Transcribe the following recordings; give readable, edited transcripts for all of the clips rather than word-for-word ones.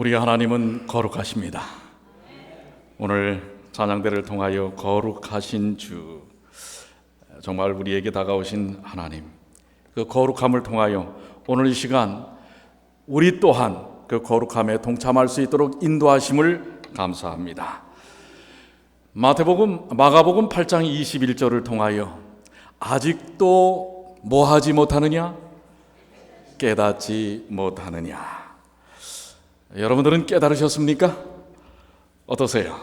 우리 하나님은 거룩하십니다. 오늘 찬양대를 통하여 거룩하신 주, 정말 우리에게 다가오신 하나님, 그 거룩함을 통하여 오늘 이 시간 우리 또한 그 거룩함에 동참할 수 있도록 인도하심을 감사합니다. 마가복음 8장 21절을 통하여 아직도 뭐하지 못하느냐? 깨닫지 못하느냐? 여러분들은 깨달으셨습니까? 어떠세요?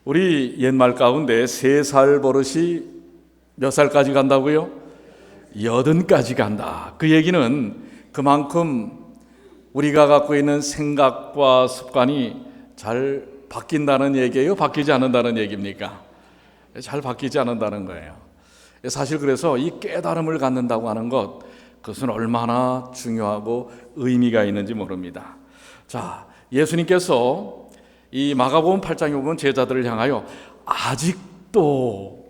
우리 옛말 가운데 3살 버릇이 몇 살까지 간다고요? 80까지 간다. 그 얘기는 그만큼 우리가 갖고 있는 생각과 습관이 잘 바뀐다는 얘기예요? 바뀌지 않는다는 얘기입니까? 잘 바뀌지 않는다는 거예요. 사실 그래서 이 깨달음을 갖는다고 하는 것, 그것은 얼마나 중요하고 의미가 있는지 모릅니다. 자, 예수님께서 이 마가복음 8장에 보면 제자들을 향하여 아직도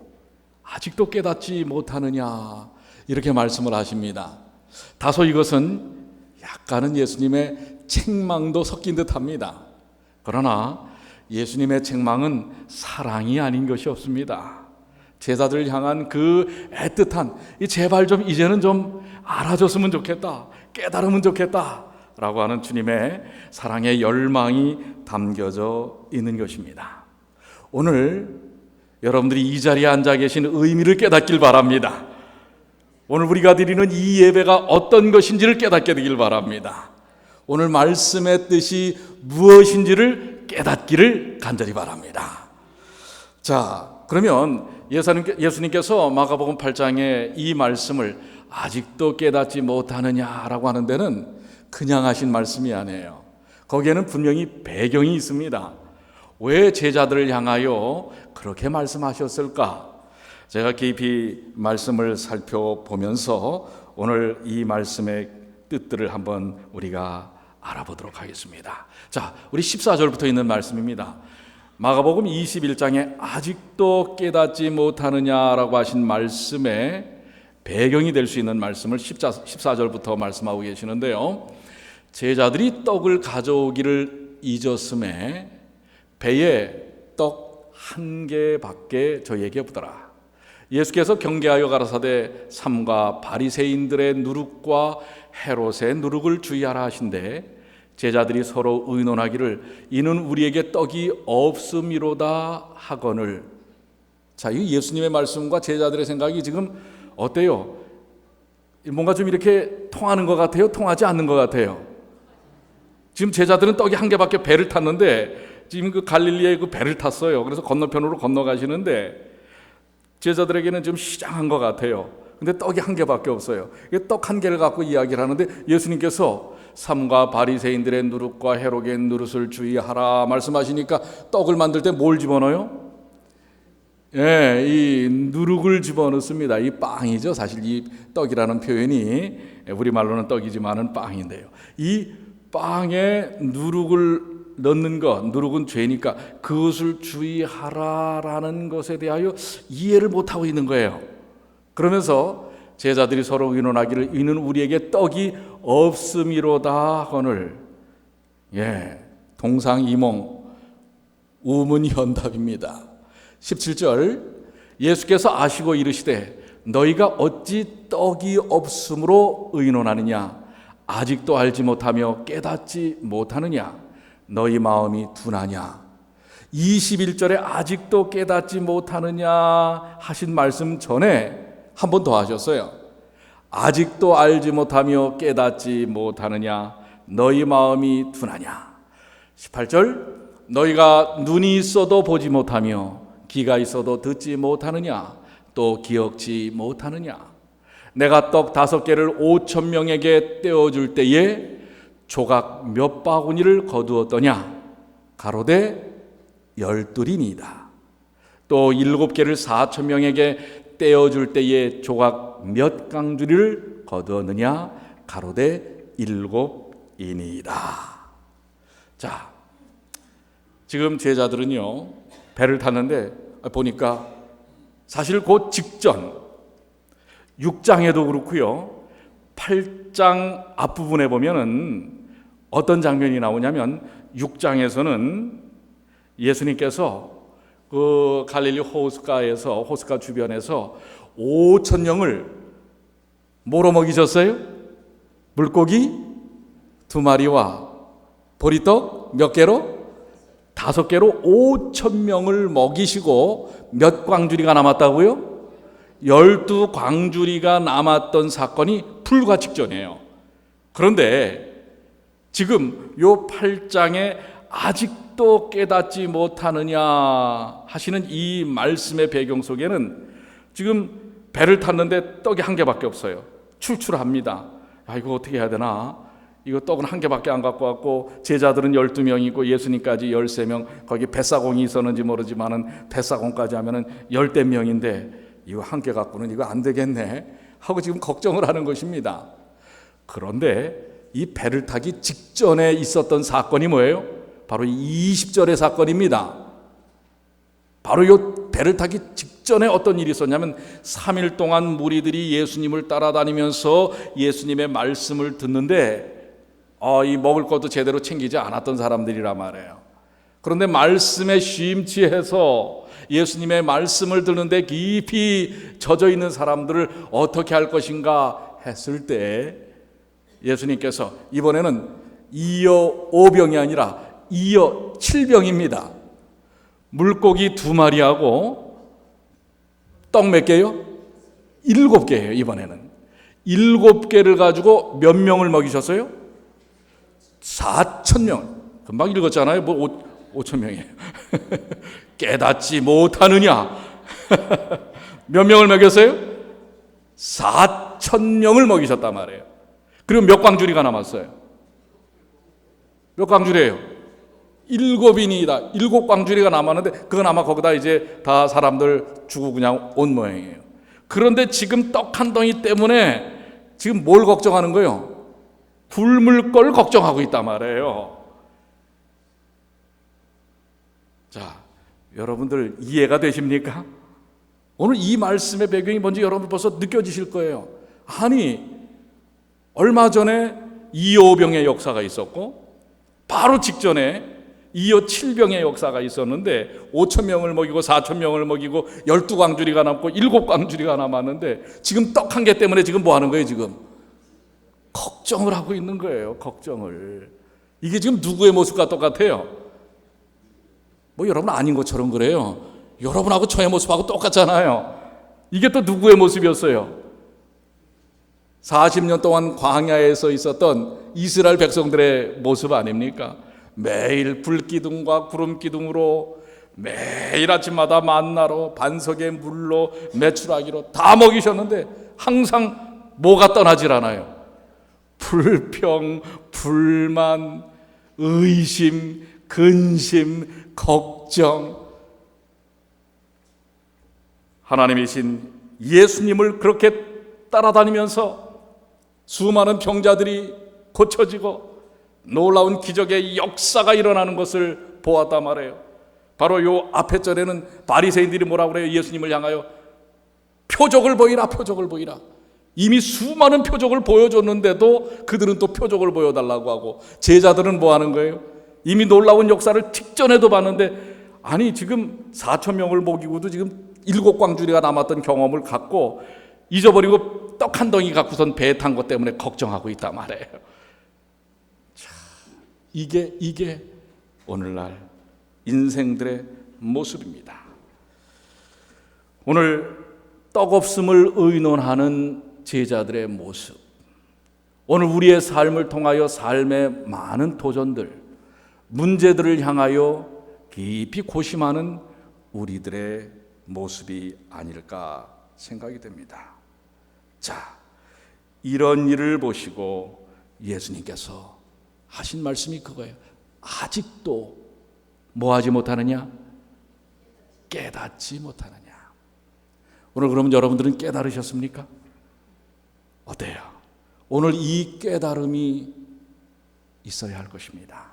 깨닫지 못하느냐 이렇게 말씀을 하십니다. 다소 이것은 약간은 예수님의 책망도 섞인 듯합니다. 그러나 예수님의 책망은 사랑이 아닌 것이 없습니다. 제자들을 향한 그 애틋한 제발 좀 이제는 좀 알아줬으면 좋겠다, 깨달으면 좋겠다 라고 하는 주님의 사랑의 열망이 담겨져 있는 것입니다. 오늘 여러분들이 이 자리에 앉아 계신 의미를 깨닫길 바랍니다. 오늘 우리가 드리는 이 예배가 어떤 것인지를 깨닫게 되길 바랍니다. 오늘 말씀의 뜻이 무엇인지를 깨닫기를 간절히 바랍니다. 자, 그러면 예수님께서 마가복음 8장에 이 말씀을 아직도 깨닫지 못하느냐라고 하는 데는 그냥 하신 말씀이 아니에요. 거기에는 분명히 배경이 있습니다. 왜 제자들을 향하여 그렇게 말씀하셨을까? 제가 깊이 말씀을 살펴보면서 오늘 이 말씀의 뜻들을 한번 우리가 알아보도록 하겠습니다. 자, 우리 14절부터 있는 말씀입니다. 마가복음 21장에 아직도 깨닫지 못하느냐라고 하신 말씀의 배경이 될 수 있는 말씀을 14절부터 말씀하고 계시는데요. 제자들이 떡을 가져오기를 잊었음에 배에 떡 한 개밖에 저희에게 없더라. 예수께서 경계하여 가라사대 삼가 바리새인들의 누룩과 헤롯의 누룩을 주의하라 하신대 제자들이 서로 의논하기를 이는 우리에게 떡이 없음이로다 하거늘. 자, 이 예수님의 말씀과 제자들의 생각이 지금 어때요? 뭔가 좀 이렇게 통하는 것 같아요? 통하지 않는 것 같아요? 지금 제자들은 떡이 한 개밖에 배를 탔는데 지금 그 갈릴리에 그 배를 탔어요. 그래서 건너편으로 건너가시는데 제자들에게는 좀 시장한 것 같아요. 근데 떡이 한 개밖에 없어요. 떡 한 개를 갖고 이야기를 하는데 예수님께서 삼가 바리새인들의 누룩과 헤롯의 누룩을 주의하라 말씀하시니까 떡을 만들 때 뭘 집어넣어요? 예, 이 누룩을 집어넣습니다. 이 빵이죠. 사실 이 떡이라는 표현이 우리말로는 떡이지만은 빵인데요. 이 빵에 누룩을 넣는 것, 누룩은 죄니까 그것을 주의하라라는 것에 대하여 이해를 못하고 있는 거예요. 그러면서 제자들이 서로 의논하기를 이는 우리에게 떡이 없음이로다 하거늘. 예, 동상이몽, 우문현답입니다. 17절 예수께서 아시고 이르시되 너희가 어찌 떡이 없음으로 의논하느냐 아직도 알지 못하며 깨닫지 못하느냐 너희 마음이 둔하냐. 21절에 아직도 깨닫지 못하느냐 하신 말씀 전에 한 번 더 하셨어요. 아직도 알지 못하며 깨닫지 못하느냐 너희 마음이 둔하냐. 18절 너희가 눈이 있어도 보지 못하며 귀가 있어도 듣지 못하느냐 또 기억지 못하느냐. 내가 떡 5개를 5,000명에게 떼어줄 때에 조각 몇 바구니를 거두었더냐 가로되 12이니이다. 또 7개를 4,000명에게 떼어줄 때에 조각 몇 강주리를 거두었느냐 가로되 7이니이다. 자, 지금 제자들은요 배를 탔는데 보니까 사실 그 직전 6장에도 그렇고요 8장 앞부분에 보면은 어떤 장면이 나오냐면 6장에서는 예수님께서 그 갈릴리 호숫가 주변에서 5천 명을 뭐로 먹이셨어요? 물고기 2마리와 보리떡 몇 개로? 5개로 5천 명을 먹이시고 몇 광주리가 남았다고요? 12광주리가 남았던 사건이 불과 직전이에요. 그런데 지금 요 8장에 아직도 깨닫지 못하느냐 하시는 이 말씀의 배경 속에는 지금 배를 탔는데 떡이 한 개밖에 없어요. 출출합니다. 이거 어떻게 해야 되나? 이거 떡은 한 개밖에 안 갖고 왔고 제자들은 12명이고 예수님까지 13명, 거기 뱃사공이 있었는지 모르지만은 뱃사공까지 하면은 10대 명인데 이거 한 개 갖고는 이거 안 되겠네 하고 지금 걱정을 하는 것입니다. 그런데 이 배를 타기 직전에 있었던 사건이 뭐예요? 바로 20절의 사건입니다. 바로 이 배를 타기 직전에 어떤 일이 있었냐면 3일 동안 무리들이 예수님을 따라다니면서 예수님의 말씀을 듣는데 이 먹을 것도 제대로 챙기지 않았던 사람들이라 말이에요. 그런데 말씀에 심취해서 예수님의 말씀을 듣는데 깊이 젖어 있는 사람들을 어떻게 할 것인가 했을 때 예수님께서 이번에는 2여 5병이 아니라 2여 7병입니다. 물고기 2마리하고 떡 몇 개요? 7개예요. 이번에는 7개를 가지고 몇 명을 먹이셨어요? 4,000명. 금방 읽었잖아요. 5,000명이에요. 깨닫지 못하느냐? 몇 명을 먹였어요? 4,000명을 먹이셨단 말이에요. 그리고 몇 광주리가 남았어요? 몇 광주리예요? 7인이다. 7광주리가 남았는데 그건 아마 거기다 이제 다 사람들 주고 그냥 온 모양이에요. 그런데 지금 떡 한 덩이 때문에 지금 뭘 걱정하는 거예요? 굶을 걸 걱정하고 있단 말이에요. 자, 여러분들 이해가 되십니까? 오늘 이 말씀의 배경이 뭔지 여러분 벌써 느껴지실 거예요. 아니, 얼마 전에 2여5병의 역사가 있었고 바로 직전에 2여 7병의 역사가 있었는데 5,000명을 먹이고 4,000명을 먹이고 12광주리가 남고 7광주리가 남았는데 지금 떡 한 개 때문에 지금 뭐 하는 거예요? 지금 걱정을 하고 있는 거예요. 걱정을. 이게 지금 누구의 모습과 똑같아요? 뭐 여러분 아닌 것처럼 그래요. 여러분하고 저의 모습하고 똑같잖아요. 이게 또 누구의 모습이었어요? 40년 동안 광야에서 있었던 이스라엘 백성들의 모습 아닙니까? 매일 불기둥과 구름기둥으로 매일 아침마다 만나로 반석의 물로 메추라기로 다 먹이셨는데 항상 뭐가 떠나질 않아요. 불평, 불만, 의심, 근심, 걱정. 하나님이신 예수님을 그렇게 따라다니면서 수많은 병자들이 고쳐지고 놀라운 기적의 역사가 일어나는 것을 보았단 말이에요. 바로 요 앞에 절에는 바리새인들이 뭐라고 그래요? 예수님을 향하여 표적을 보이라, 표적을 보이라. 이미 수많은 표적을 보여줬는데도 그들은 또 표적을 보여달라고 하고 제자들은 뭐 하는 거예요? 이미 놀라운 역사를 직전에도 봤는데 아니 지금 4,000명을 먹이고도 지금 7광주리가 남았던 경험을 갖고 잊어버리고 떡 한 덩이 갖고선 배에 탄 것 때문에 걱정하고 있단 말이에요. 자, 이게 오늘날 인생들의 모습입니다. 오늘 떡 없음을 의논하는 제자들의 모습, 오늘 우리의 삶을 통하여 삶의 많은 도전들, 문제들을 향하여 깊이 고심하는 우리들의 모습이 아닐까 생각이 됩니다. 자, 이런 일을 보시고 예수님께서 하신 말씀이 그거예요. 아직도 뭐 하지 못하느냐? 깨닫지 못하느냐? 오늘 그러면 여러분들은 깨달으셨습니까? 어때요? 오늘 이 깨달음이 있어야 할 것입니다.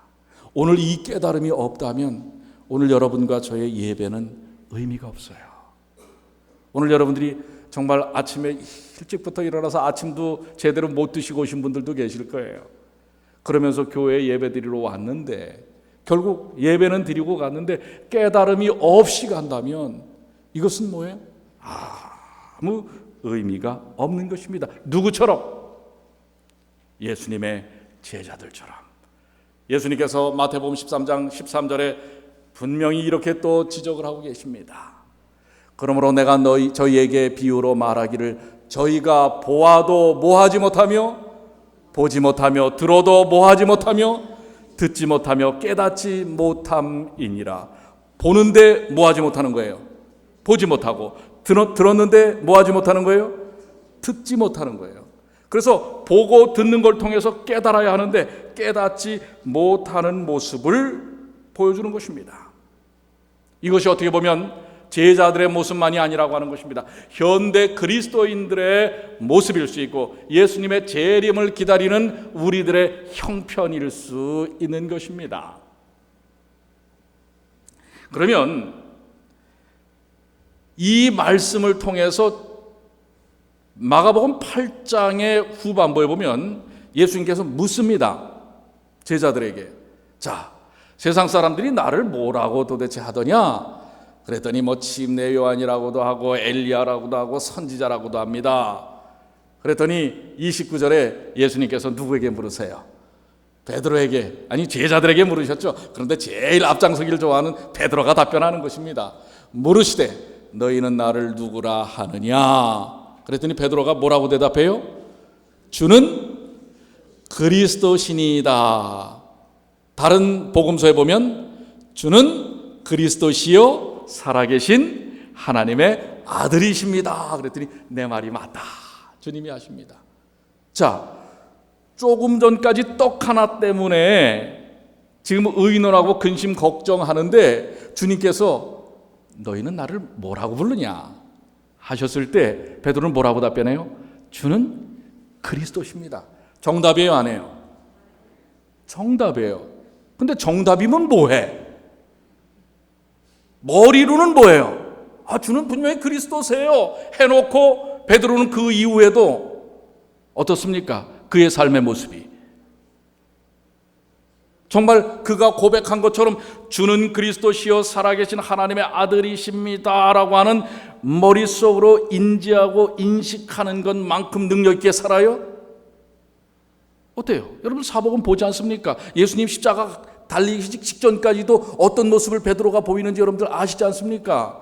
오늘 이 깨달음이 없다면 오늘 여러분과 저의 예배는 의미가 없어요. 오늘 여러분들이 정말 아침에 일찍부터 일어나서 아침도 제대로 못 드시고 오신 분들도 계실 거예요. 그러면서 교회에 예배 드리러 왔는데 결국 예배는 드리고 갔는데 깨달음이 없이 간다면 이것은 뭐예요? 아무 의미가 없는 것입니다. 누구처럼? 예수님의 제자들처럼. 예수님께서 마태복음 13장 13절에 분명히 이렇게 또 지적을 하고 계십니다. 그러므로 내가 저희에게 비유로 말하기를 저희가 보아도 뭐하지 못하며 보지 못하며 들어도 뭐하지 못하며 듣지 못하며 깨닫지 못함이니라. 보는데 뭐하지 못하는 거예요? 보지 못하고 들었는데 뭐하지 못하는 거예요? 듣지 못하는 거예요. 그래서 보고 듣는 걸 통해서 깨달아야 하는데 깨닫지 못하는 모습을 보여주는 것입니다. 이것이 어떻게 보면 제자들의 모습만이 아니라고 하는 것입니다. 현대 그리스도인들의 모습일 수 있고 예수님의 재림을 기다리는 우리들의 형편일 수 있는 것입니다. 그러면 이 말씀을 통해서 마가복음 8장의 후반부에 보면 예수님께서 묻습니다. 제자들에게. 자, 세상 사람들이 나를 뭐라고 도대체 하더냐? 그랬더니 뭐 침례 요한이라고도 하고 엘리야라고도 하고 선지자라고도 합니다. 그랬더니 29절에 예수님께서 누구에게 물으세요? 베드로에게, 아니 제자들에게 물으셨죠. 그런데 제일 앞장서기를 좋아하는 베드로가 답변하는 것입니다. 물으시되 너희는 나를 누구라 하느냐? 그랬더니 베드로가 뭐라고 대답해요? 주는 그리스도시니이다. 다른 복음서에 보면 주는 그리스도시요 살아계신 하나님의 아들이십니다. 그랬더니 내 말이 맞다. 주님이 하십니다. 자, 조금 전까지 떡 하나 때문에 지금 의논하고 근심 걱정하는데 주님께서 너희는 나를 뭐라고 부르냐 하셨을 때 베드로는 뭐라고 답변해요? 주는 그리스도십니다. 정답이에요, 안 해요? 정답이에요. 근데 정답이면 뭐해? 머리로는 뭐예요? 주는 분명히 그리스도세요 해놓고 베드로는 그 이후에도 어떻습니까? 그의 삶의 모습이 정말 그가 고백한 것처럼 주는 그리스도시요 살아계신 하나님의 아들이십니다 라고 하는 머릿속으로 인지하고 인식하는 것만큼 능력 있게 살아요? 어때요? 여러분 사복음 보지 않습니까? 예수님 십자가 달리기 직전까지도 어떤 모습을 베드로가 보이는지 여러분들 아시지 않습니까?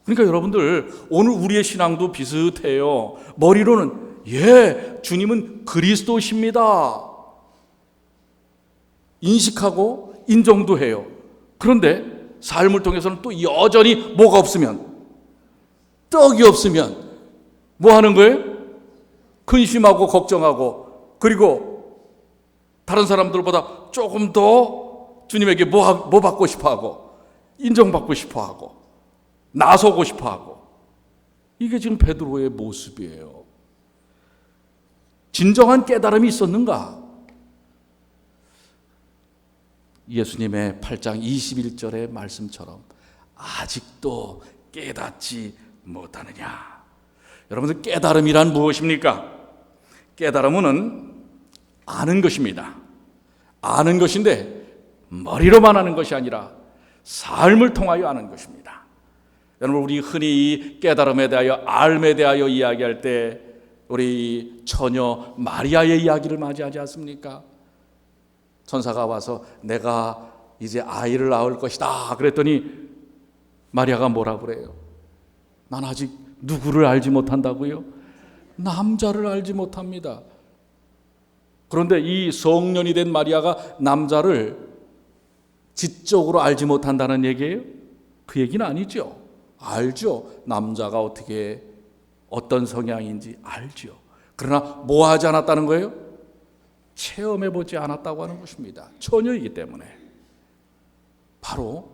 그러니까 여러분들 오늘 우리의 신앙도 비슷해요. 머리로는 주님은 그리스도십니다 인식하고 인정도 해요. 그런데 삶을 통해서는 또 여전히 뭐가 없으면, 떡이 없으면 뭐 하는 거예요? 근심하고 걱정하고, 그리고 다른 사람들보다 조금 더 주님에게 뭐 받고 싶어 하고, 인정받고 싶어 하고, 나서고 싶어 하고. 이게 지금 베드로의 모습이에요. 진정한 깨달음이 있었는가? 예수님의 8장 21절의 말씀처럼 아직도 깨닫지 못하느냐? 여러분들 깨달음이란 무엇입니까? 깨달음은 아는 것입니다. 아는 것인데 머리로만 아는 것이 아니라 삶을 통하여 아는 것입니다. 여러분 우리 흔히 이 깨달음에 대하여 알에 대하여 이야기할 때 우리 처녀 마리아의 이야기를 맞이하지 않습니까? 천사가 와서 내가 이제 아이를 낳을 것이다 그랬더니 마리아가 뭐라 그래요? 난 아직 누구를 알지 못한다고요? 남자를 알지 못합니다. 그런데 이 성년이 된 마리아가 남자를 지적으로 알지 못한다는 얘기예요? 그 얘기는 아니죠. 알죠. 남자가 어떤 성향인지 알죠. 그러나 뭐 하지 않았다는 거예요? 체험해보지 않았다고 하는 것입니다. 처녀이기 때문에. 바로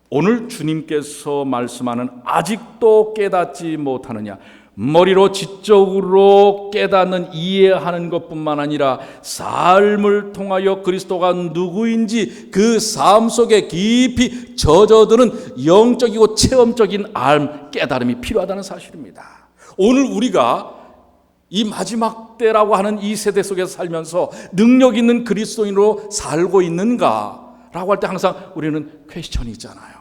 오늘 주님께서 말씀하는 아직도 깨닫지 못하느냐, 머리로 지적으로 깨닫는 이해하는 것뿐만 아니라 삶을 통하여 그리스도가 누구인지 그 삶 속에 깊이 젖어드는 영적이고 체험적인 깨달음이 필요하다는 사실입니다. 오늘 우리가 이 마지막 때라고 하는 이 세대 속에서 살면서 능력 있는 그리스도인으로 살고 있는가라고 할 때 항상 우리는 퀘스천이 있잖아요.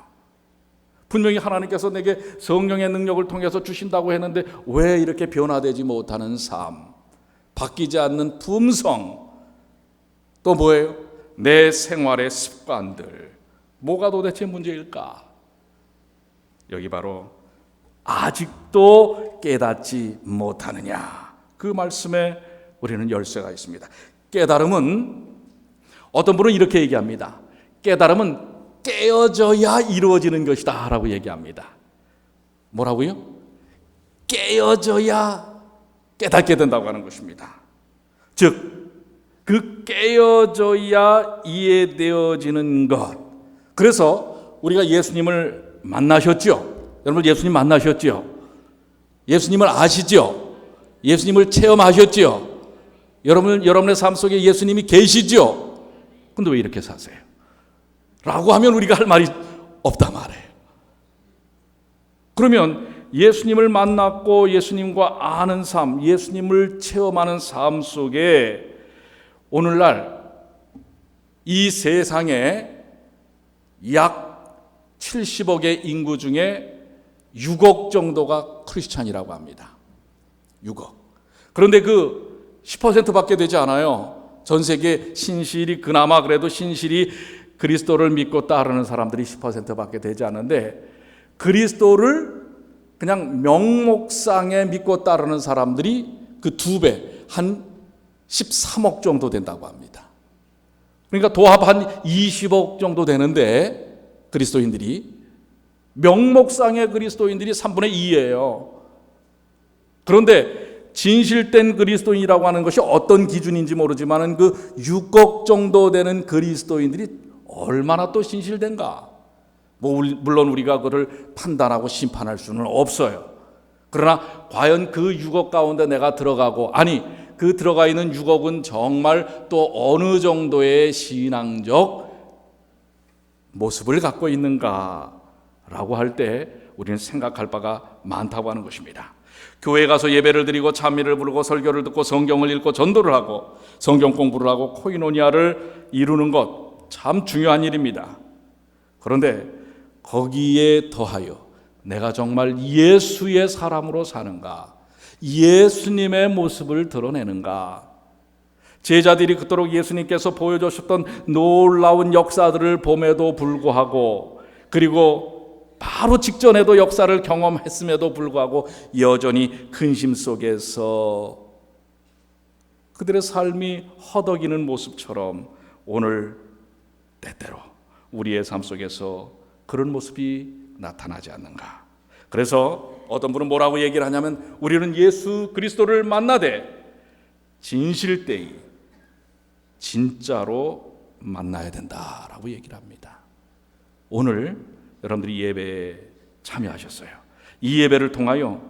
분명히 하나님께서 내게 성령의 능력을 통해서 주신다고 했는데 왜 이렇게 변화되지 못하는 삶, 바뀌지 않는 품성, 또 뭐예요? 내 생활의 습관들, 뭐가 도대체 문제일까? 여기 바로 아직도 깨닫지 못하느냐, 그 말씀에 우리는 열쇠가 있습니다. 깨달음은, 어떤 분은 이렇게 얘기합니다. 깨달음은 깨어져야 이루어지는 것이다 라고 얘기합니다. 뭐라고요? 깨어져야 깨닫게 된다고 하는 것입니다. 즉, 그 깨어져야 이해되어지는 것. 그래서 우리가 예수님을 만나셨죠? 여러분, 예수님 만나셨죠? 예수님을 아시죠? 예수님을 체험하셨죠? 여러분의 삶 속에 예수님이 계시죠? 근데 왜 이렇게 사세요? 라고 하면 우리가 할 말이 없단 말이에요. 그러면 예수님을 만났고 예수님과 아는 삶, 예수님을 체험하는 삶 속에 오늘날 이 세상에 약 70억의 인구 중에 6억 정도가 크리스찬이라고 합니다. 6억. 그런데 그 10%밖에 되지 않아요. 전 세계 신실이, 그나마 그래도 신실이 그리스도를 믿고 따르는 사람들이 10%밖에 되지 않는데, 그리스도를 그냥 명목상에 믿고 따르는 사람들이 그 2배, 한 13억 정도 된다고 합니다. 그러니까 도합 한 20억 정도 되는데, 그리스도인들이, 명목상의 그리스도인들이 3분의 2예요. 그런데 진실된 그리스도인이라고 하는 것이 어떤 기준인지 모르지만 그 6억 정도 되는 그리스도인들이 얼마나 또 신실된가? 물론 우리가 그를 판단하고 심판할 수는 없어요. 그러나 과연 그 6억 가운데 내가 들어가고, 아니 그 들어가 있는 6억은 정말 또 어느 정도의 신앙적 모습을 갖고 있는가라고 할 때 우리는 생각할 바가 많다고 하는 것입니다. 교회에 가서 예배를 드리고 찬미를 부르고 설교를 듣고 성경을 읽고 전도를 하고 성경 공부를 하고 코이노니아를 이루는 것 참 중요한 일입니다. 그런데 거기에 더하여 내가 정말 예수의 사람으로 사는가, 예수님의 모습을 드러내는가, 제자들이 그토록 예수님께서 보여주셨던 놀라운 역사들을 봄에도 불구하고, 그리고 바로 직전에도 역사를 경험했음에도 불구하고 여전히 근심 속에서 그들의 삶이 허덕이는 모습처럼 오늘 때때로 우리의 삶 속에서 그런 모습이 나타나지 않는가. 그래서 어떤 분은 뭐라고 얘기를 하냐면, 우리는 예수 그리스도를 만나되 진실되이 진짜로 만나야 된다라고 얘기를 합니다. 오늘 여러분들이 예배에 참여하셨어요. 이 예배를 통하여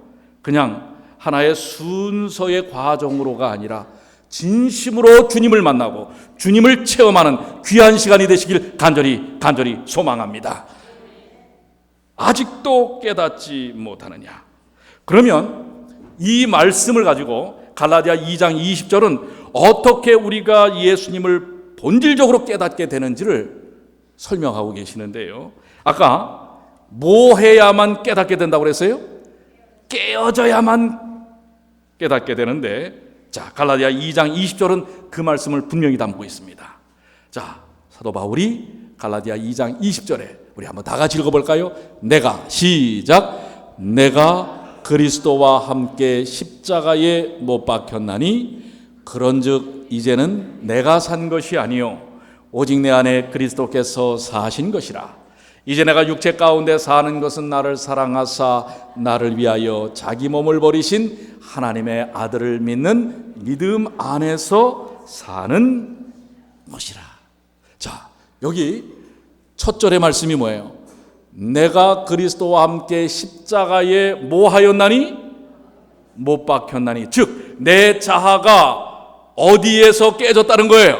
그냥 하나의 순서의 과정으로가 아니라 진심으로 주님을 만나고 주님을 체험하는 귀한 시간이 되시길 간절히 소망합니다. 아직도 깨닫지 못하느냐? 그러면 이 말씀을 가지고 갈라디아 2장 20절은 어떻게 우리가 예수님을 본질적으로 깨닫게 되는지를 설명하고 계시는데요. 아까 뭐 해야만 깨닫게 된다고 그랬어요? 깨어져야만 깨닫게 되는데, 자, 갈라디아 2장 20절은 그 말씀을 분명히 담고 있습니다. 자, 사도 바울이 갈라디아 2장 20절에 우리 한번 다 같이 읽어볼까요? 시작. 내가 그리스도와 함께 십자가에 못 박혔나니 그런즉 이제는 내가 산 것이 아니요 오직 내 안에 그리스도께서 사신 것이라. 이제 내가 육체 가운데 사는 것은 나를 사랑하사 나를 위하여 자기 몸을 버리신 하나님의 아들을 믿는 믿음 안에서 사는 것이라. 자, 여기 첫 절의 말씀이 뭐예요? 내가 그리스도와 함께 십자가에 뭐 하였나니? 못 박혔나니. 즉, 내 자아가 어디에서 깨졌다는 거예요?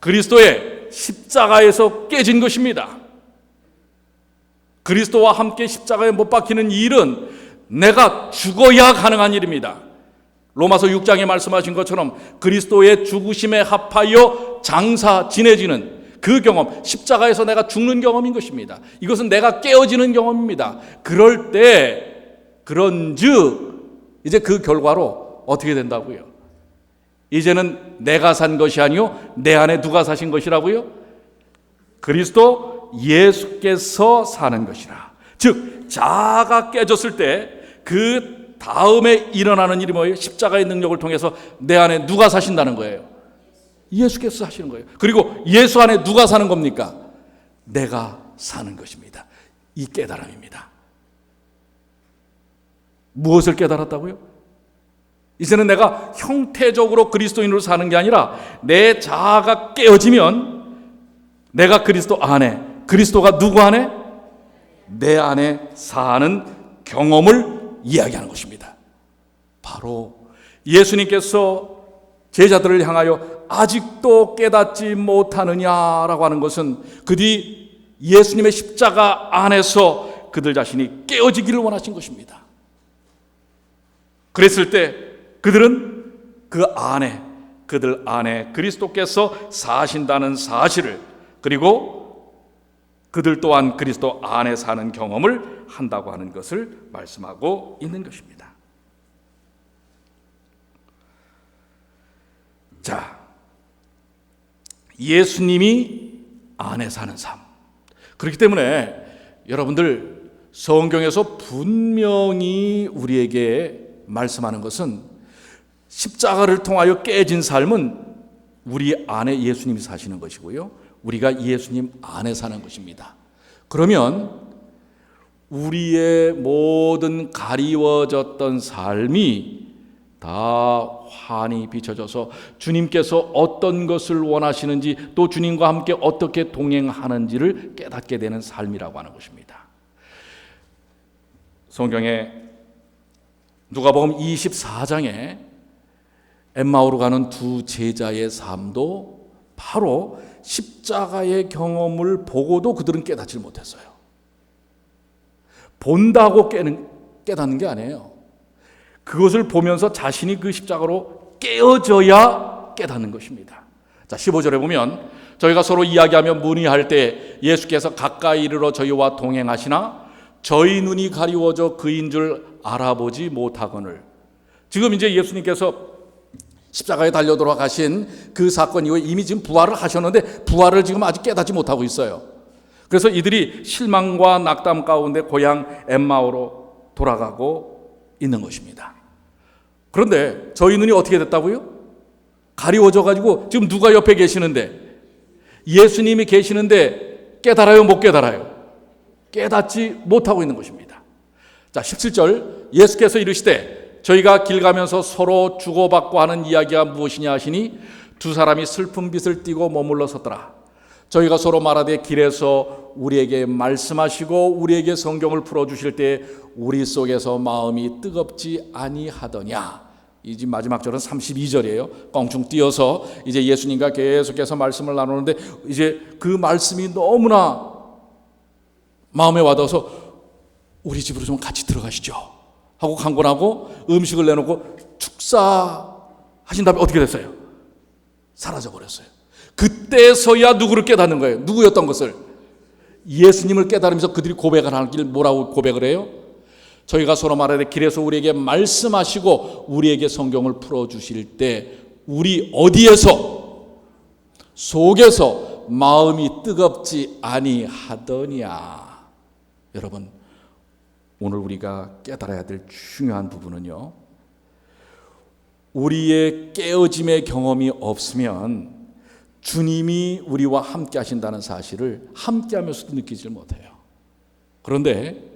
그리스도의 십자가에서 깨진 것입니다. 그리스도와 함께 십자가에 못 박히는 일은 내가 죽어야 가능한 일입니다. 로마서 6장에 말씀하신 것처럼 그리스도의 죽으심에 합하여 장사 지내지는 그 경험, 십자가에서 내가 죽는 경험인 것입니다. 이것은 내가 깨어지는 경험입니다. 그럴 때 그런즉 이제 그 결과로 어떻게 된다고요? 이제는 내가 산 것이 아니요 내 안에 누가 사신 것이라고요? 그리스도 예수께서 사는 것이라. 즉 자아가 깨졌을 때 그 다음에 일어나는 일이 뭐예요? 십자가의 능력을 통해서 내 안에 누가 사신다는 거예요? 예수께서 사시는 거예요. 그리고 예수 안에 누가 사는 겁니까? 내가 사는 것입니다. 이 깨달음입니다. 무엇을 깨달았다고요? 이제는 내가 형태적으로 그리스도인으로 사는 게 아니라 내 자아가 깨어지면 내가 그리스도 안에, 그리스도가 누구 안에? 내 안에 사는 경험을 이야기하는 것입니다. 바로 예수님께서 제자들을 향하여 아직도 깨닫지 못하느냐라고 하는 것은 그 뒤 예수님의 십자가 안에서 그들 자신이 깨어지기를 원하신 것입니다. 그랬을 때 그들은 그들 안에 그리스도께서 사신다는 사실을, 그리고 그들 또한 그리스도 안에 사는 경험을 한다고 하는 것을 말씀하고 있는 것입니다. 자, 예수님이 안에 사는 삶. 그렇기 때문에 여러분들 성경에서 분명히 우리에게 말씀하는 것은 십자가를 통하여 깨진 삶은 우리 안에 예수님이 사시는 것이고요, 우리가 예수님 안에 사는 것입니다. 그러면 우리의 모든 가리워졌던 삶이 다 환히 비춰져서 주님께서 어떤 것을 원하시는지, 또 주님과 함께 어떻게 동행하는지를 깨닫게 되는 삶이라고 하는 것입니다. 성경에 누가복음 24장에 엠마오로 가는 두 제자의 삶도 바로 십자가의 경험을 보고도 그들은 깨닫지 못했어요. 본다고 깨닫는 게 아니에요. 그것을 보면서 자신이 그 십자가로 깨어져야 깨닫는 것입니다. 자, 15절에 보면 저희가 서로 이야기하며 문의할 때 예수께서 가까이 이르러 저희와 동행하시나 저희 눈이 가리워져 그인 줄 알아보지 못하거늘. 지금 이제 예수님께서 십자가에 달려 돌아가신 그 사건 이후에 이미 지금 부활을 하셨는데 부활을 지금 아직 깨닫지 못하고 있어요. 그래서 이들이 실망과 낙담 가운데 고향 엠마오로 돌아가고 있는 것입니다. 그런데 저희 눈이 어떻게 됐다고요? 가리워져 가지고 지금 누가 옆에 계시는데, 예수님이 계시는데 깨달아요, 못 깨달아요? 깨닫지 못하고 있는 것입니다. 자, 17절, 예수께서 이르시되 저희가 길 가면서 서로 주고받고 하는 이야기가 무엇이냐 하시니 두 사람이 슬픈 빛을 띠고 머물러 섰더라. 저희가 서로 말하되 길에서 우리에게 말씀하시고 우리에게 성경을 풀어주실 때 우리 속에서 마음이 뜨겁지 아니하더냐. 이 마지막 절은 32절이에요. 껑충 띄어서 이제 예수님과 계속해서 말씀을 나누는데 이제 그 말씀이 너무나 마음에 와닿아서 우리 집으로 좀 같이 들어가시죠 하고 강권하고 음식을 내놓고 축사하신 다음에 어떻게 됐어요? 사라져버렸어요. 그때서야 누구를 깨닫는 거예요? 누구였던 것을? 예수님을 깨달으면서 그들이 고백을 하길 뭐라고 고백을 해요? 저희가 서로 말하되 길에서 우리에게 말씀하시고 우리에게 성경을 풀어주실 때 우리 어디에서? 속에서 마음이 뜨겁지 아니하더냐. 여러분, 오늘 우리가 깨달아야 될 중요한 부분은요, 우리의 깨어짐의 경험이 없으면 주님이 우리와 함께 하신다는 사실을 함께 하면서도 느끼지 못해요. 그런데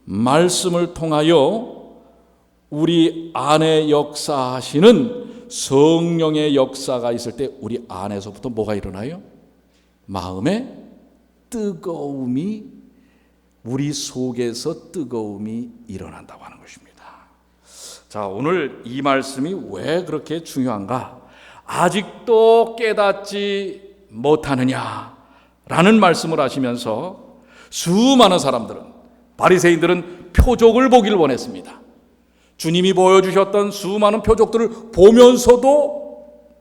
말씀을 통하여 우리 안에 역사하시는 성령의 역사가 있을 때 우리 안에서부터 뭐가 일어나요? 마음의 뜨거움이, 우리 속에서 뜨거움이 일어난다고 하는 것입니다. 자, 오늘 이 말씀이 왜 그렇게 중요한가? 아직도 깨닫지 못하느냐라는 말씀을 하시면서 수많은 사람들은, 바리새인들은 표적을 보기를 원했습니다. 주님이 보여주셨던 수많은 표적들을 보면서도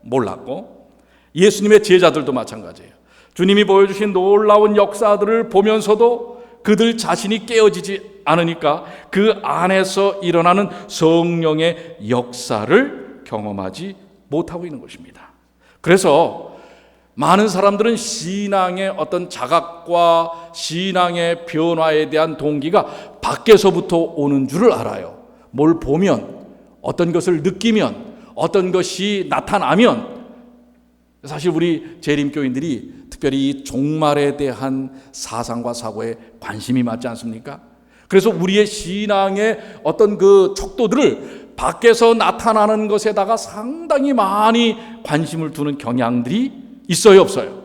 몰랐고, 예수님의 제자들도 마찬가지예요. 주님이 보여주신 놀라운 역사들을 보면서도 그들 자신이 깨어지지 않으니까 그 안에서 일어나는 성령의 역사를 경험하지 못하고 있는 것입니다. 그래서 많은 사람들은 신앙의 어떤 자각과 신앙의 변화에 대한 동기가 밖에서부터 오는 줄을 알아요. 뭘 보면, 어떤 것을 느끼면, 어떤 것이 나타나면. 사실 우리 재림교인들이 특별히 이 종말에 대한 사상과 사고에 관심이 많지 않습니까? 그래서 우리의 신앙의 어떤 그 척도들을 밖에서 나타나는 것에다가 상당히 많이 관심을 두는 경향들이 있어요, 없어요?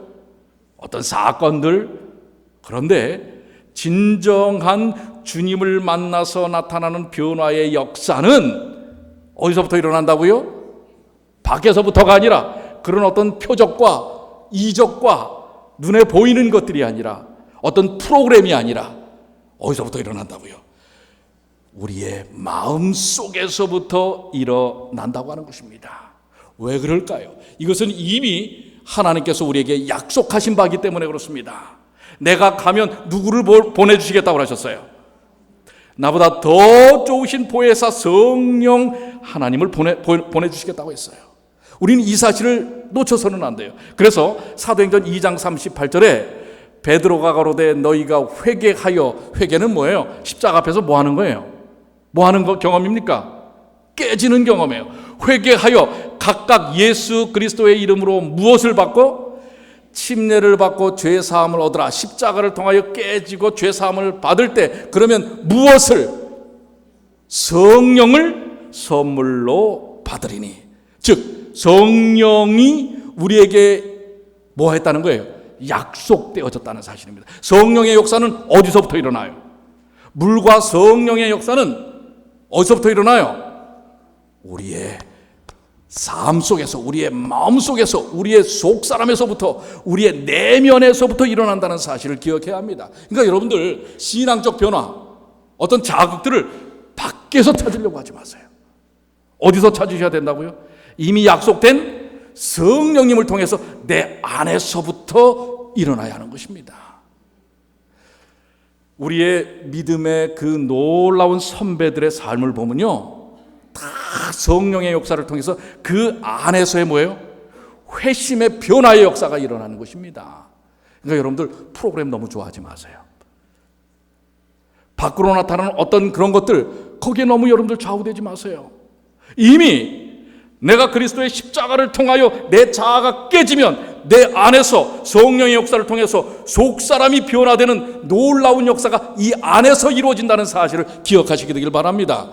어떤 사건들. 그런데 진정한 주님을 만나서 나타나는 변화의 역사는 어디서부터 일어난다고요? 밖에서부터가 아니라 그런 어떤 표적과 이적과 눈에 보이는 것들이 아니라, 어떤 프로그램이 아니라 어디서부터 일어난다고요? 우리의 마음 속에서부터 일어난다고 하는 것입니다. 왜 그럴까요? 이것은 이미 하나님께서 우리에게 약속하신 바이기 때문에 그렇습니다. 내가 가면 누구를 보내주시겠다고 하셨어요? 나보다 더 좋으신 보혜사 성령 하나님을 보내주시겠다고 했어요. 우리는 이 사실을 놓쳐서는 안 돼요. 그래서 사도행전 2장 38절에 베드로가 가로되 너희가 회개하여, 회개는 뭐예요? 십자가 앞에서 뭐 하는 거예요? 뭐 하는 거 경험입니까? 깨지는 경험이에요. 회개하여 각각 예수 그리스도의 이름으로 무엇을 받고? 침례를 받고 죄 사함을 얻으라. 십자가를 통하여 깨지고 죄 사함을 받을 때 그러면 무엇을? 성령을 선물로 받으리니. 즉 성령이 우리에게 뭐 했다는 거예요? 약속되어졌다는 사실입니다. 성령의 역사는 어디서부터 일어나요? 물과 성령의 역사는 어디서부터 일어나요? 우리의 삶 속에서, 우리의 마음 속에서, 우리의 속사람에서부터, 우리의 내면에서부터 일어난다는 사실을 기억해야 합니다. 그러니까 여러분들 신앙적 변화, 어떤 자극들을 밖에서 찾으려고 하지 마세요. 어디서 찾으셔야 된다고요? 이미 약속된 성령님을 통해서 내 안에서부터 일어나야 하는 것입니다. 우리의 믿음의 그 놀라운 선배들의 삶을 보면요, 다 성령의 역사를 통해서 그 안에서의 뭐예요? 회심의 변화의 역사가 일어나는 것입니다. 그러니까 여러분들 프로그램 너무 좋아하지 마세요. 밖으로 나타나는 어떤 그런 것들, 거기에 너무 여러분들 좌우되지 마세요. 이미 내가 그리스도의 십자가를 통하여 내 자아가 깨지면 내 안에서 성령의 역사를 통해서 속사람이 변화되는 놀라운 역사가 이 안에서 이루어진다는 사실을 기억하시게 되길 바랍니다.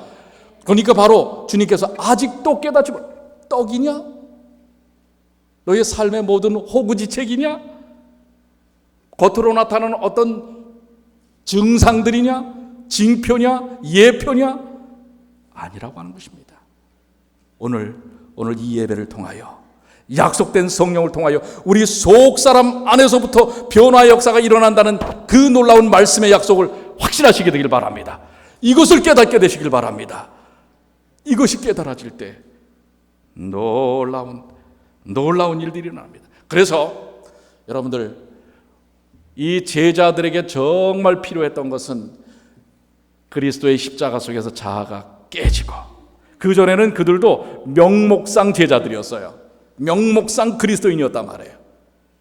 그러니까 바로 주님께서 아직도 깨닫지 못, 떡이냐? 너의 삶의 모든 호구지책이냐? 겉으로 나타나는 어떤 증상들이냐? 징표냐? 예표냐? 아니라고 하는 것입니다. 오늘 이 예배를 통하여, 약속된 성령을 통하여 우리 속사람 안에서부터 변화의 역사가 일어난다는 그 놀라운 말씀의 약속을 확신하시게 되길 바랍니다. 이것을 깨닫게 되시길 바랍니다. 이것이 깨달아질 때 놀라운 일들이 일어납니다. 그래서 여러분들, 이 제자들에게 정말 필요했던 것은 그리스도의 십자가 속에서 자아가 깨지고, 그전에는 그들도 명목상 제자들이었어요. 명목상 그리스도인이었단 말이에요.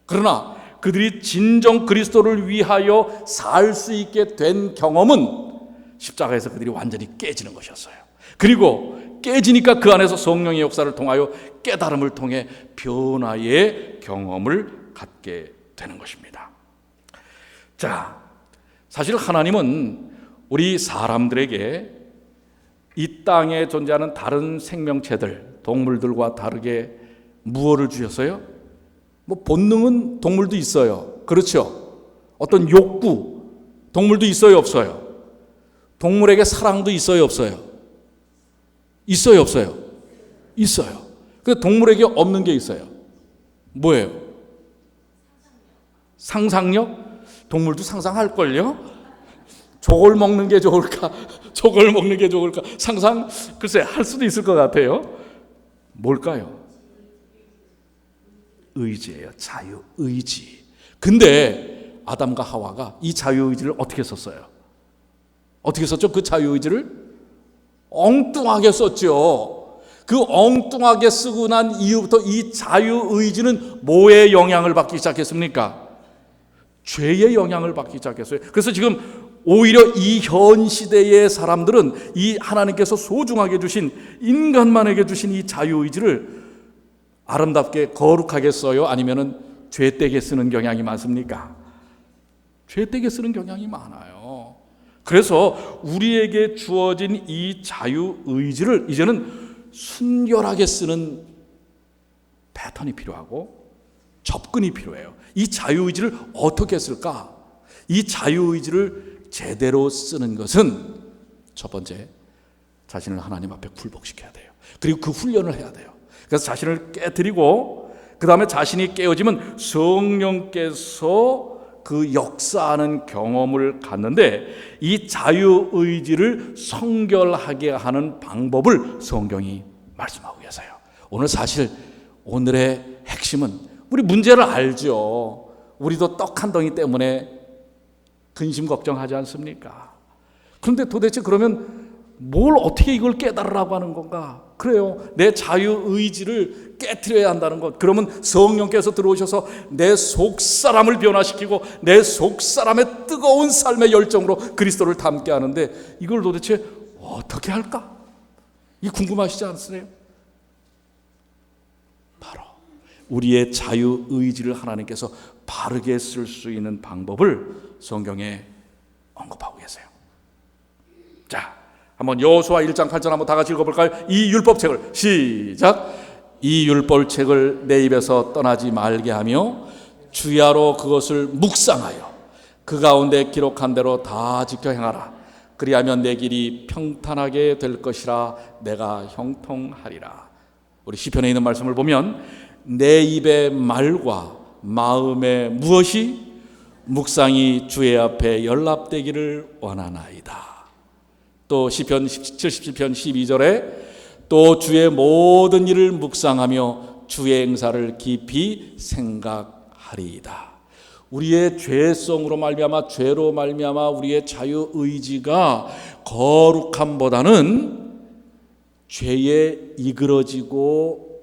그러나 그들이 진정 그리스도를 위하여 살 수 있게 된 경험은 십자가에서 그들이 완전히 깨지는 것이었어요. 그리고 깨지니까 그 안에서 성령의 역사를 통하여 깨달음을 통해 변화의 경험을 갖게 되는 것입니다. 자, 사실 하나님은 우리 사람들에게 이 땅에 존재하는 다른 생명체들, 동물들과 다르게 무엇을 주셨어요? 뭐 본능은 동물도 있어요. 그렇죠? 어떤 욕구, 동물도 있어요, 없어요? 동물에게 사랑도 있어요, 없어요? 있어요, 없어요? 있어요. 근데 동물에게 없는 게 있어요. 뭐예요? 상상력? 동물도 상상할걸요? 저걸 먹는 게 좋을까? 저걸 먹는 게 좋을까? 상상 글쎄 할 수도 있을 것 같아요. 뭘까요? 의지예요. 자유의지. 근데 아담과 하와가 이 자유의지를 어떻게 썼어요? 어떻게 썼죠? 그 자유의지를 엉뚱하게 썼죠. 그 엉뚱하게 쓰고 난 이후부터 이 자유의지는 뭐의 영향을 받기 시작했습니까? 죄의 영향을 받기 시작했어요. 그래서 지금 오히려 이 현 시대의 사람들은 이 하나님께서 소중하게 주신, 인간만에게 주신 이 자유의지를 아름답게 거룩하게 써요? 아니면은 죄되게 쓰는 경향이 많습니까? 죄되게 쓰는 경향이 많아요. 그래서 우리에게 주어진 이 자유의지를 이제는 순결하게 쓰는 패턴이 필요하고 접근이 필요해요. 이 자유의지를 어떻게 쓸까? 이 자유의지를 제대로 쓰는 것은 첫 번째, 자신을 하나님 앞에 굴복시켜야 돼요. 그리고 그 훈련을 해야 돼요. 그래서 자신을 깨뜨리고 그 다음에 자신이 깨어지면 성령께서 그 역사하는 경험을 갖는데, 이 자유의지를 성결하게 하는 방법을 성경이 말씀하고 계세요. 오늘 사실 오늘의 핵심은, 우리 문제를 알죠. 우리도 떡 한 덩이 때문에 근심 걱정하지 않습니까? 그런데 도대체 그러면 뭘 어떻게 이걸 깨달으라고 하는 건가? 그래요. 내 자유의지를 깨트려야 한다는 것. 그러면 성령께서 들어오셔서 내 속사람을 변화시키고 내 속사람의 뜨거운 삶의 열정으로 그리스도를 닮게 하는데, 이걸 도대체 어떻게 할까? 이 궁금하시지 않으세요? 바로 우리의 자유의지를 하나님께서 바르게 쓸 수 있는 방법을 성경에 언급하고 계세요. 자, 한번 여호수아 1장 8절 한번 다 같이 읽어볼까요? 이 율법책을 시작. 이 율법책을 내 입에서 떠나지 말게 하며 주야로 그것을 묵상하여 그 가운데 기록한 대로 다 지켜 행하라. 그리하면 내 길이 평탄하게 될 것이라 내가 형통하리라. 우리 시편에 있는 말씀을 보면 내 입의 말과 마음의 무엇이 묵상이 주의 앞에 연락되기를 원하나이다. 또 시편 77편 12절에 또 주의 모든 일을 묵상하며 주의 행사를 깊이 생각하리이다. 우리의 죄성으로 말미암아, 죄로 말미암아 우리의 자유의지가 거룩함보다는 죄에 이그러지고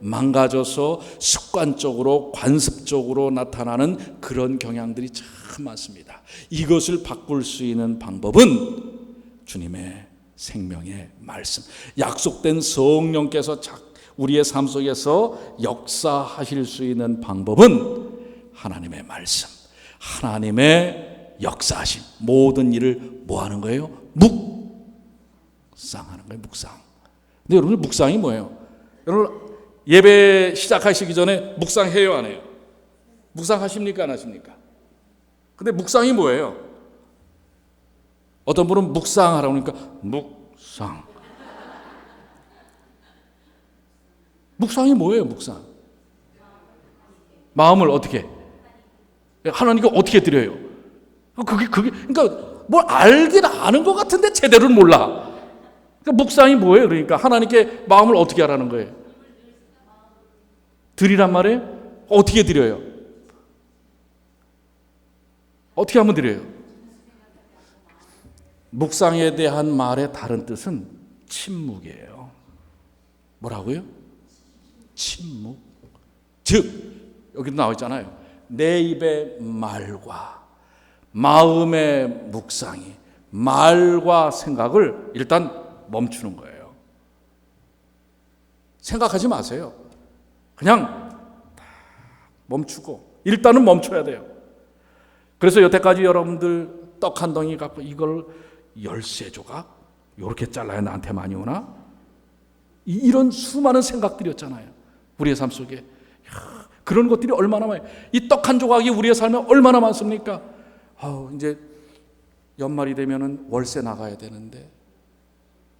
망가져서 습관적으로 관습적으로 나타나는 그런 경향들이 참 많습니다. 이것을 바꿀 수 있는 방법은 주님의 생명의 말씀, 약속된 성령께서 우리의 삶 속에서 역사하실 수 있는 방법은 하나님의 말씀, 하나님의 역사하심, 모든 일을 뭐 하는 거예요? 묵상하는 거예요. 묵상. 근데 여러분, 묵상이 뭐예요? 여러분, 예배 시작하시기 전에 묵상해요, 안 해요? 묵상하십니까, 안 하십니까? 근데 묵상이 뭐예요? 어떤 분은 묵상하라고 하니까 묵상. 묵상이 뭐예요, 묵상? 마음을 어떻게? 하나님께 어떻게 드려요? 그러니까 뭘 알긴 아는 것 같은데 제대로는 몰라. 그러니까 묵상이 뭐예요? 그러니까 하나님께 마음을 어떻게 하라는 거예요? 드리란 말이에요? 어떻게 드려요? 어떻게 하면 드려요? 묵상에 대한 말의 다른 뜻은 침묵이에요. 뭐라고요? 침묵. 즉, 여기도 나와 있잖아요. 내 입의 말과 마음의 묵상이, 말과 생각을 일단 멈추는 거예요. 생각하지 마세요. 그냥 멈추고, 일단은 멈춰야 돼요. 그래서 여태까지 여러분들 떡 한 덩이 갖고 이걸 13조각 이렇게 잘라야 나한테 많이 오나? 이런 수많은 생각들이었잖아요. 우리의 삶 속에. 그런 것들이 얼마나 많아요. 이 떡 한 조각이 우리의 삶에 얼마나 많습니까? 이제 연말이 되면은 월세 나가야 되는데,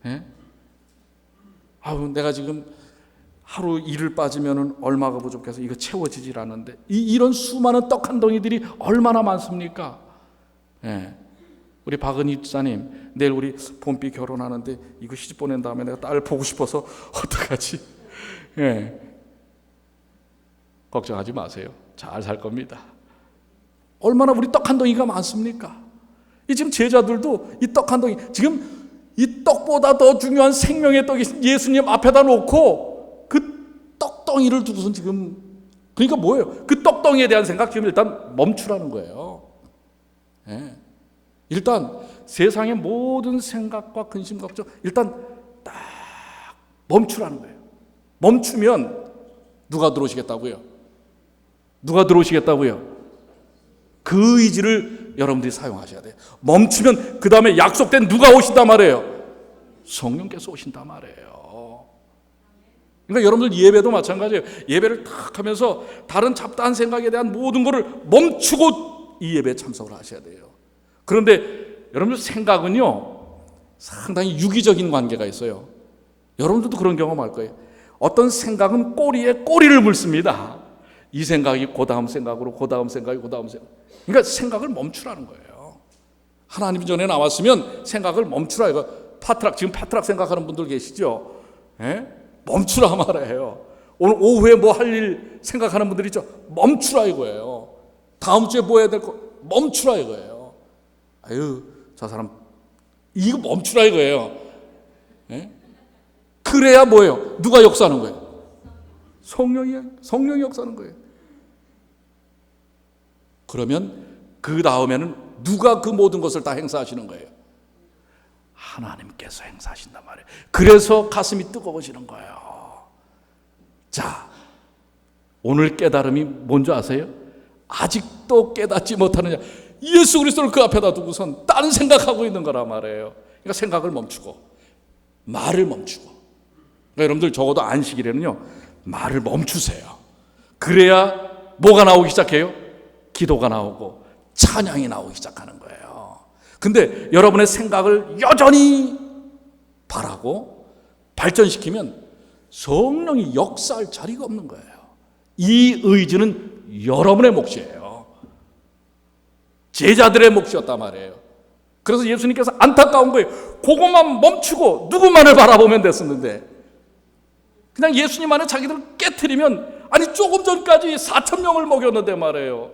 예? 내가 지금 하루 일을 빠지면은 얼마가 부족해서 이거 채워지질 않는데, 이런 수많은 떡 한 덩이들이 얼마나 많습니까? 예. 우리 박은희 집사님, 내일 우리 봄비 결혼하는데 이거 시집 보낸 다음에 내가 딸 보고 싶어서 어떡하지? 예. 걱정하지 마세요. 잘 살 겁니다. 얼마나 우리 떡 한 덩이가 많습니까? 이 지금 제자들도 이 떡 한 덩이, 지금 이 떡보다 더 중요한 생명의 떡이 예수님 앞에다 놓고 그 떡덩이를 두고선 지금, 그러니까 뭐예요? 그 떡덩이에 대한 생각 지금 일단 멈추라는 거예요. 예. 일단 세상의 모든 생각과 근심 걱정 일단 딱 멈추라는 거예요. 멈추면 누가 들어오시겠다고요? 누가 들어오시겠다고요? 그 의지를 여러분들이 사용하셔야 돼요. 멈추면 그 다음에 약속된 누가 오신단 말이에요? 성령께서 오신단 말이에요. 그러니까 여러분들 예배도 마찬가지예요. 예배를 탁 하면서 다른 잡다한 생각에 대한 모든 것을 멈추고 이 예배에 참석을 하셔야 돼요. 그런데 여러분들 생각은요 상당히 유기적인 관계가 있어요. 여러분들도 그런 경험할 거예요. 어떤 생각은 꼬리에 꼬리를 물습니다. 이 생각이 그 다음 생각으로, 그 다음 생각이 그 다음 생각. 그러니까 생각을 멈추라는 거예요. 하나님 전에 나왔으면 생각을 멈추라. 이거 파트락, 지금 파트락 생각하는 분들 계시죠? 예? 멈추라 말이에요. 오늘 오후에 뭐 할 일 생각하는 분들 있죠? 멈추라 이거예요. 다음 주에 뭐 해야 될 거 멈추라 이거예요. 아유, 저 사람 이거 멈추라 이거예요. 예? 그래야 뭐예요? 누가 역사하는 거예요? 성령이 역사하는 거예요. 그러면 그 다음에는 누가 그 모든 것을 다 행사하시는 거예요? 하나님께서 행사하신단 말이에요. 그래서 가슴이 뜨거워지는 거예요. 자, 오늘 깨달음이 뭔지 아세요? 아직도 깨닫지 못하느냐? 예수 그리스도를 그 앞에다 두고선 다른 생각하고 있는 거란 말이에요. 그러니까 생각을 멈추고 말을 멈추고. 그러니까 여러분들 적어도 안식일에는요 말을 멈추세요. 그래야 뭐가 나오기 시작해요? 기도가 나오고 찬양이 나오기 시작하는 거예요. 근데 여러분의 생각을 여전히 바라고 발전시키면 성령이 역사할 자리가 없는 거예요. 이 의지는 여러분의 몫이에요. 제자들의 몫이었단 말이에요. 그래서 예수님께서 안타까운 거예요. 그것만 멈추고 누구만을 바라보면 됐었는데 그냥 예수님 안에 자기들을 깨트리면, 아니 조금 전까지 4,000명을 먹였는데 말이에요.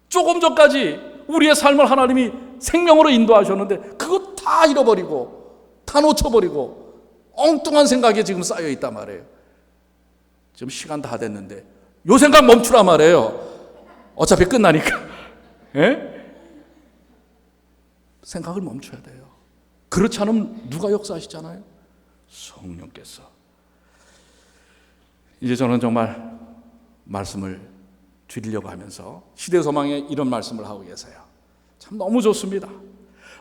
조금 전까지 우리의 삶을 하나님이 생명으로 인도하셨는데 그거 다 잃어버리고 다 놓쳐버리고 엉뚱한 생각에 지금 쌓여있단 말이에요. 지금 시간 다 됐는데 요 생각 멈추란 말이에요. 어차피 끝나니까. 예? 생각을 멈춰야 돼요. 그렇지 않으면 누가 역사하시잖아요? 성령께서. 이제 저는 정말 말씀을 드리려고 하면서 시대소망에 이런 말씀을 하고 계세요. 참 너무 좋습니다.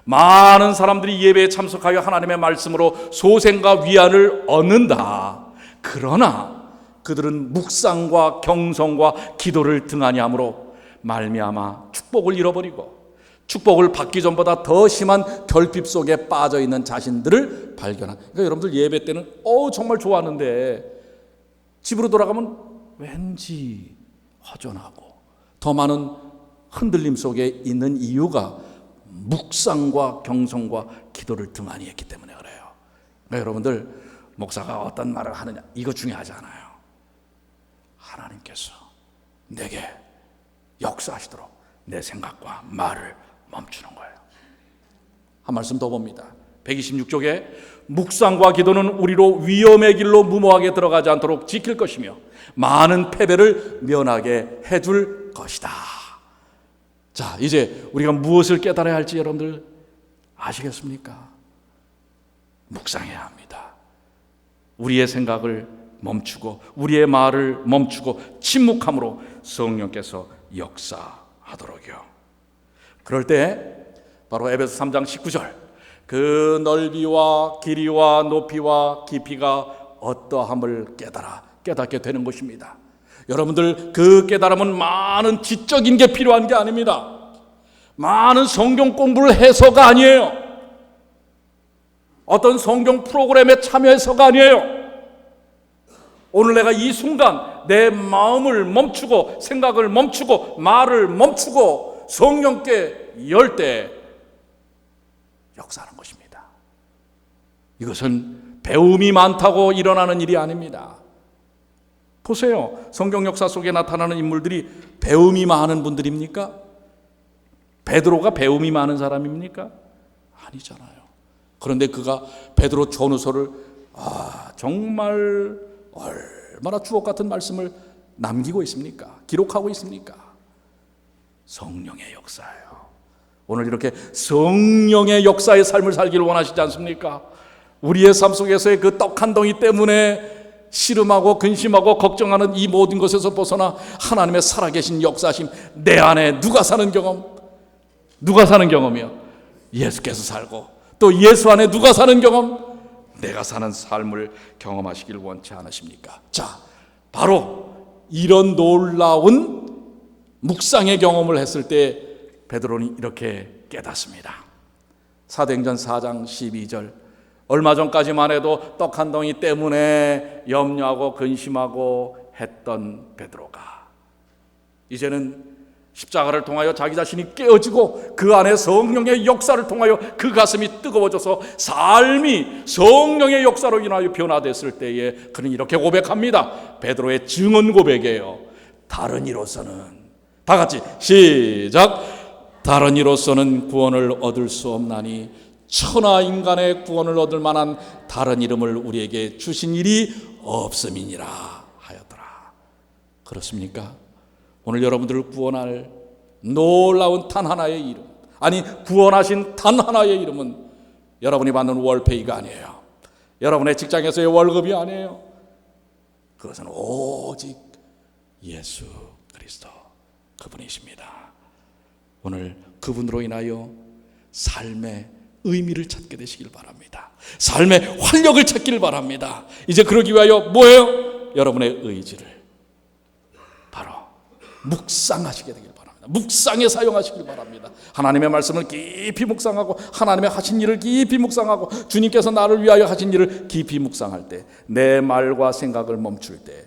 많은 사람들이 예배에 참석하여 하나님의 말씀으로 소생과 위안을 얻는다. 그러나 그들은 묵상과 경성과 기도를 등한히 함으로 말미암아 축복을 잃어버리고 축복을 받기 전보다 더 심한 결핍 속에 빠져있는 자신들을 발견한. 그러니까 여러분들 예배 때는 정말 좋았는데 집으로 돌아가면 왠지 허전하고 더 많은 흔들림 속에 있는 이유가 묵상과 경성과 기도를 등한히 했기 때문에 그래요. 그러니까 여러분들 목사가 어떤 말을 하느냐 이거 중요하지 않아요. 하나님께서 내게 역사하시도록 내 생각과 말을 멈추는 거예요. 한 말씀 더 봅니다. 126쪽에 묵상과 기도는 우리로 위험의 길로 무모하게 들어가지 않도록 지킬 것이며 많은 패배를 면하게 해줄 것이다. 자, 이제 우리가 무엇을 깨달아야 할지 여러분들 아시겠습니까? 묵상해야 합니다. 우리의 생각을 멈추고 우리의 말을 멈추고 침묵함으로 성령께서 역사하도록요. 그럴 때 바로 에베소 3장 19절 그 넓이와 길이와 높이와 깊이가 어떠함을 깨닫게 되는 것입니다. 여러분들 그 깨달음은 많은 지적인 게 필요한 게 아닙니다. 많은 성경 공부를 해서가 아니에요. 어떤 성경 프로그램에 참여해서가 아니에요. 오늘 내가 이 순간 내 마음을 멈추고 생각을 멈추고 말을 멈추고 성령께 열 때 역사하는 것입니다. 이것은 배움이 많다고 일어나는 일이 아닙니다. 보세요. 성경 역사 속에 나타나는 인물들이 배움이 많은 분들입니까? 베드로가 배움이 많은 사람입니까? 아니잖아요. 그런데 그가 베드로 전후서를 정말 얼마나 주옥 같은 말씀을 남기고 있습니까? 기록하고 있습니까? 성령의 역사예요. 오늘 이렇게 성령의 역사의 삶을 살기를 원하시지 않습니까? 우리의 삶 속에서의 그 떡 한 덩이 때문에 씨름하고 근심하고 걱정하는 이 모든 것에서 벗어나 하나님의 살아계신 역사심, 내 안에 누가 사는 경험? 누가 사는 경험이요? 예수께서 살고, 또 예수 안에 누가 사는 경험? 내가 사는 삶을 경험하시길 원치 않으십니까? 자, 바로 이런 놀라운 묵상의 경험을 했을 때 베드로는 이렇게 깨닫습니다. 사도행전 4장 12절, 얼마 전까지만 해도 떡 한 덩이 때문에 염려하고 근심하고 했던 베드로가 이제는 십자가를 통하여 자기 자신이 깨어지고 그 안에 성령의 역사를 통하여 그 가슴이 뜨거워져서 삶이 성령의 역사로 인하여 변화됐을 때에 그는 이렇게 고백합니다. 베드로의 증언 고백이에요. 다른 이로서는, 다 같이 시작. 다른 이로서는 구원을 얻을 수 없나니 천하 인간의 구원을 얻을 만한 다른 이름을 우리에게 주신 일이 없음이니라 하였더라. 그렇습니까? 오늘 여러분들을 구원할 놀라운 단 하나의 이름, 아니 구원하신 단 하나의 이름은 여러분이 받는 월페이가 아니에요. 여러분의 직장에서의 월급이 아니에요. 그것은 오직 예수 그리스도, 그분이십니다. 오늘 그분으로 인하여 삶의 의미를 찾게 되시길 바랍니다. 삶의 활력을 찾기를 바랍니다. 이제 그러기 위하여 뭐예요? 여러분의 의지를 바로 묵상하시게 되길 바랍니다. 묵상에 사용하시길 바랍니다. 하나님의 말씀을 깊이 묵상하고 하나님의 하신 일을 깊이 묵상하고 주님께서 나를 위하여 하신 일을 깊이 묵상할 때, 내 말과 생각을 멈출 때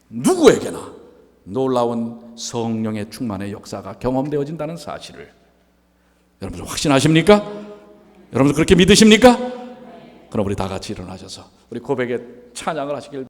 누구에게나 놀라운 성령의 충만의 역사가 경험되어진다는 사실을 여러분들 확신하십니까? 여러분들 그렇게 믿으십니까? 그럼 우리 다 같이 일어나셔서 우리 고백의 찬양을 하시길